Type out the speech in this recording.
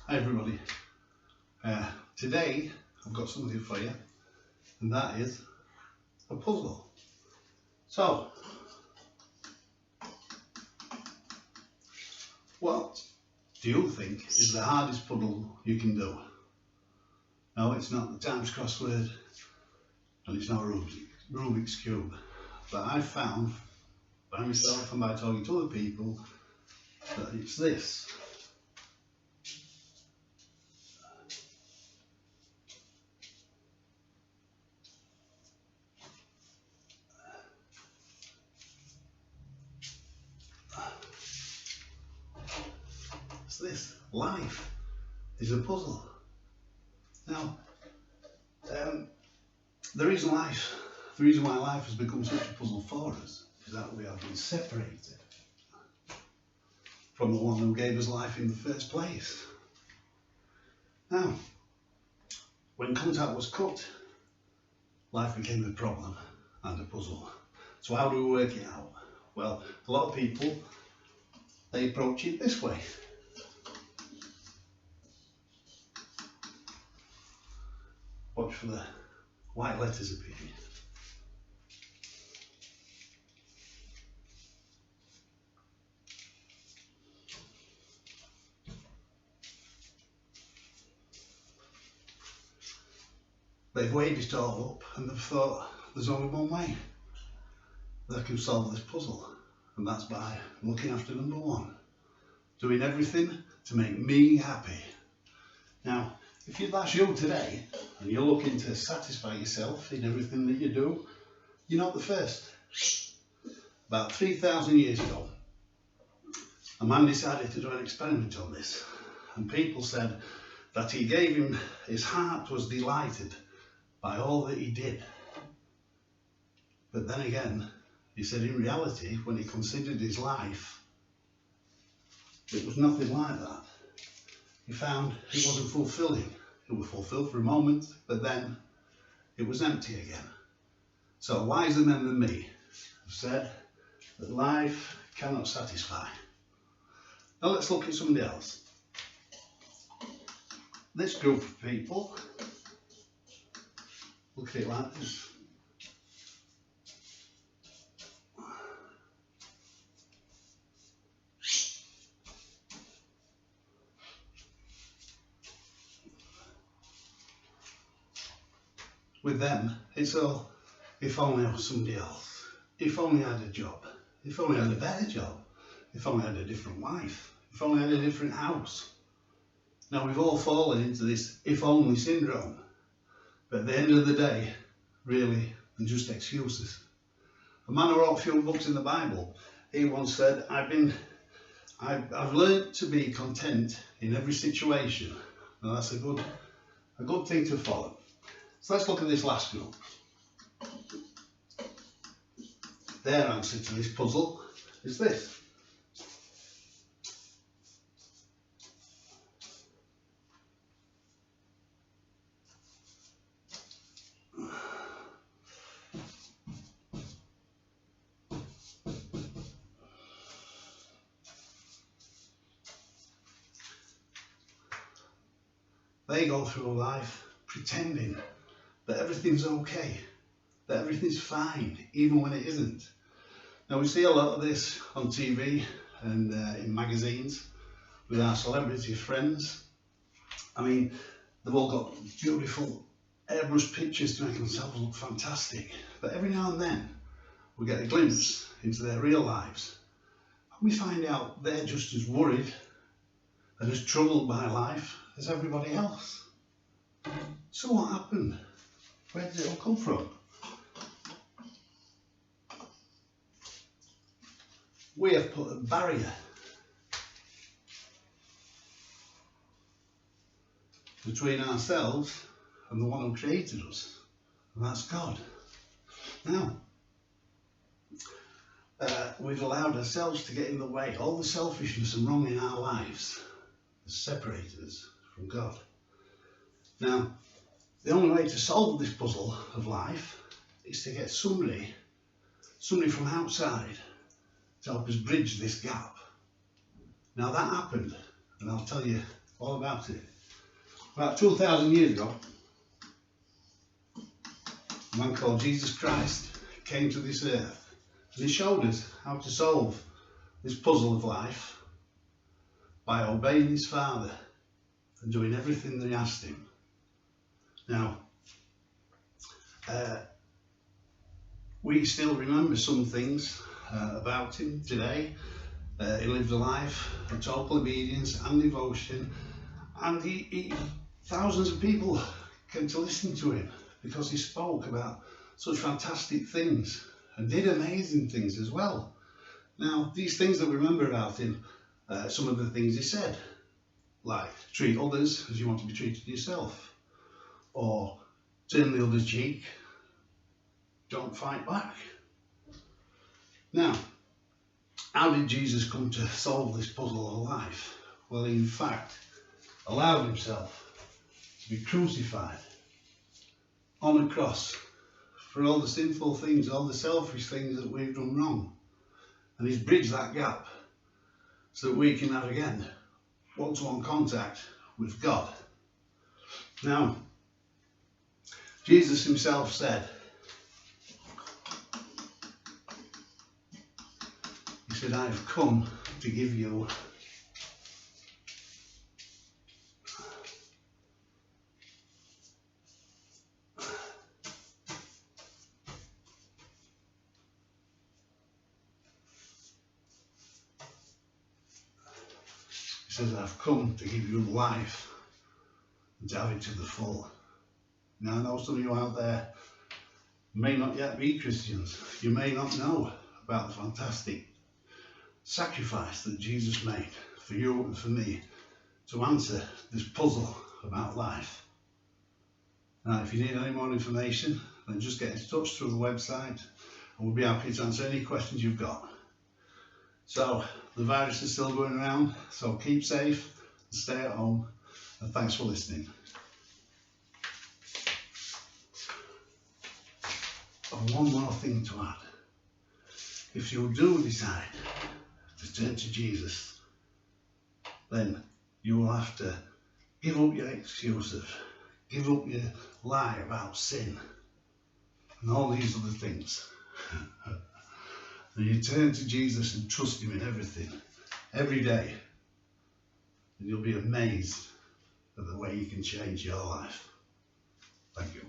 Hi everybody. Today I've got something for you, and that is a puzzle. So, what do you think is the hardest puzzle you can do? No, it's not the Times crossword, and it's not Rubik's Cube. But I found by myself and by talking to other people that it's this. It's this. Life is a puzzle. Now, the reason why life has become such a puzzle for us is that we have been separated from the one who gave us life in the first place. Now, when contact was cut, life became a problem and a puzzle. So how do we work it out? Well, a lot of people, they approach it this way. Watch for the white letters appearing. They've weighed it all up and they've thought there's only one way that can solve this puzzle, and that's by looking after number one, doing everything to make me happy. Now, if that's you today and you're looking to satisfy yourself in everything that you do, you're not the first. About 3,000 years ago, a man decided to do an experiment on this, and people said that his heart was delighted by all that he did. But then again, he said in reality, when he considered his life, it was nothing like that. He found it wasn't fulfilling. It was fulfilled for a moment, but then it was empty again. So wiser men than me have said that life cannot satisfy. Now let's look at somebody else. This group of people, look at it like this. With them, it's all, if only I was somebody else, if only I had a job, if only I had a better job, if only I had a different wife, if only I had a different house. Now we've all fallen into this if only syndrome, but at the end of the day, really, they're just excuses. A man who wrote a few books in the Bible, he once said, I've learned to be content in every situation. Now that's a good thing to follow. So let's look at this last group. Their answer to this puzzle is this. They go through life pretending that everything's okay, that everything's fine, even when it isn't. Now we see a lot of this on TV and in magazines with our celebrity friends. I mean, they've all got beautiful airbrush pictures to make themselves look fantastic, but every now and then we get a glimpse into their real lives, and we find out they're just as worried and as troubled by life as everybody else. So what happened? Where did it all come from? We have put a barrier between ourselves and the one who created us, and that's God. Now, we've allowed ourselves to get in the way. All the selfishness and wrong in our lives has separated us from God. Now, the only way to solve this puzzle of life is to get somebody from outside to help us bridge this gap. Now that happened, and I'll tell you all about it. About 2,000 years ago, a man called Jesus Christ came to this earth and he showed us how to solve this puzzle of life by obeying his Father and doing everything that he asked him. Now, we still remember some things about him today. He lived a life of total obedience and devotion, and thousands of people came to listen to him because he spoke about such fantastic things and did amazing things as well. Now, these things that we remember about him, some of the things he said, like treat others as you want to be treated yourself, or turn the other cheek, don't fight back. Now, how did Jesus come to solve this puzzle of life? Well, he in fact allowed himself to be crucified on a cross for all the sinful things, all the selfish things that we've done wrong. And he's bridged that gap so that we can have again one-to-one contact with God. Now, Jesus himself said, he said, I have come to give you I've come to give you life and to have it to the full. Now, I know some of you out there may not yet be Christians. You may not know about the fantastic sacrifice that Jesus made for you and for me to answer this puzzle about life. Now, if you need any more information, then just get in touch through the website and we'll be happy to answer any questions you've got. So, the virus is still going around, so keep safe and stay at home, and thanks for listening. And one more thing to add. If you do decide to turn to Jesus, then you will have to give up your excuses, give up your lie about sin, and all these other things. And you turn to Jesus and trust him in everything, every day, and you'll be amazed at the way he can change your life. Thank you.